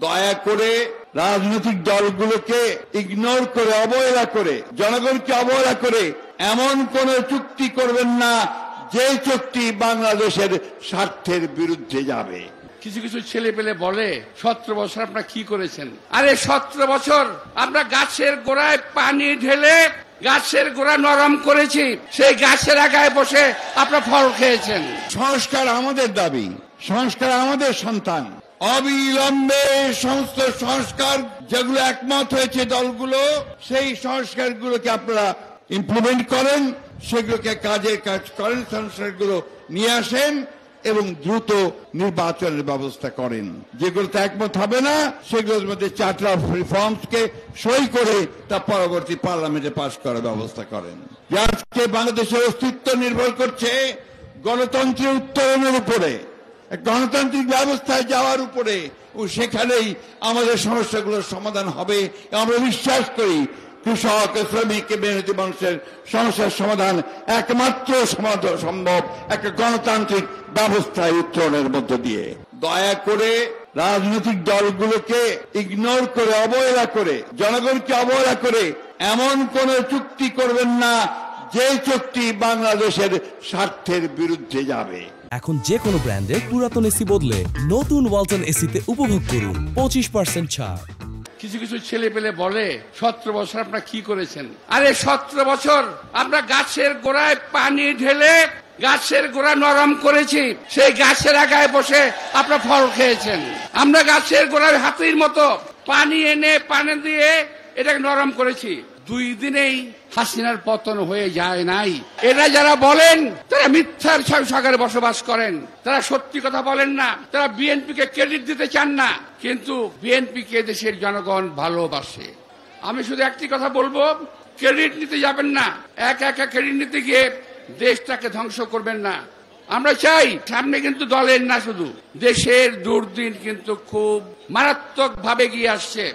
দয়া করে রাজনৈতিক দলগুলোকে ইগনোর করে, অবহেলা করে, জনগণকে অবহেলা করে এমন কোন চুক্তি করবেন না যে চুক্তি বাংলাদেশের স্বার্থের বিরুদ্ধে যাবে। কিছু কিছু ছেলে পেলে বলে 17 বছর আপনারা কি করেছেন? আরে 17 বছর আমরা গাছের গোড়ায় পানি ঢেলে গাছের গোড়া নরম করেছি, সেই গাছের আগায় বসে আপনারা ফল খেয়েছেন। সংস্কার আমাদের দাবি, সংস্কার আমাদের সন্তান। অবিলম্বে সমস্ত সংস্কার যেগুলো একমত হয়েছে দলগুলো, সেই সংস্কারগুলোকে আপনারা ইমপ্লিমেন্ট করেন, সেগুলোকে কাজে কাজ করেন, সংস্কারগুলো নিয়ে আসেন এবং দ্রুত নির্বাচনের ব্যবস্থা করেন। যেগুলোতে একমত হবে না সেগুলোর মধ্যে চার্টার অফ রিফর্মসকে সই করে তা পরবর্তী পার্লামেন্টে পাশ করার ব্যবস্থা করেন। আজকে বাংলাদেশের অস্তিত্ব নির্ভর করছে গণতন্ত্রের উত্তরণের উপরে, গণতান্ত্রিক ব্যবস্থায় যাওয়ার উপরে, ও সেখানেই আমাদের সমস্যাগুলোর সমাধান হবে। আমরা বিশ্বাস করি কৃষক, শ্রমিক, মেহনতি মানুষের সমস্যার সমাধান একমাত্র সম্ভব একটা গণতান্ত্রিক ব্যবস্থায় উত্তরণের মধ্য দিয়ে। দয়া করে রাজনৈতিক দলগুলোকে ইগনোর করে, অবহেলা করে, জনগণকে অবহেলা করে এমন কোন চুক্তি করবেন না যে চুক্তি বাংলাদেশের স্বার্থের বিরুদ্ধে যাবে। এখন যে কোনো ব্র্যান্ডের পুরাতন এসি বদলে নতুন ওয়ালটন এসিতে উপভোগ করুন 25% ছাড়। কিছু কিছু ছেলে পেলে বলে 17 বছর আপনারা কি করেছেন? আরে 17 বছর আমরা গাছের গোড়ায় পানি ঢেলে গাছের গোড়া নরম করেছি, সেই গাছের আগায় বসে আপনারা ফল খেয়েছেন। আমরা গাছের গোড়ায় হাতির মতো পানি এনে পানি দিয়ে এটাকে নরম করেছি। 2 দিনেই হাসিনার পতন হয়ে যায় নাই। এরা যারা বলেন তারা মিথ্যার সাগরে বসবাস করেন, তারা সত্যি কথা বলেন না, তারা বিএনপিকে ক্রেডিট দিতে চান না, কিন্তু বিএনপিকে দেশের জনগণ ভালোবাসে। আমি শুধু একটি কথা বলবো, ক্রেডিট নিতে যাবেন না, একা একা ক্রেডিট নিতে গিয়ে দেশটাকে ধ্বংস করবেন না। আমরা চাই সামনে কিন্তু দলের না, শুধু দেশের দুর্দিন কিন্তু খুব মারাত্মক ভাবে গিয়ে আসছে।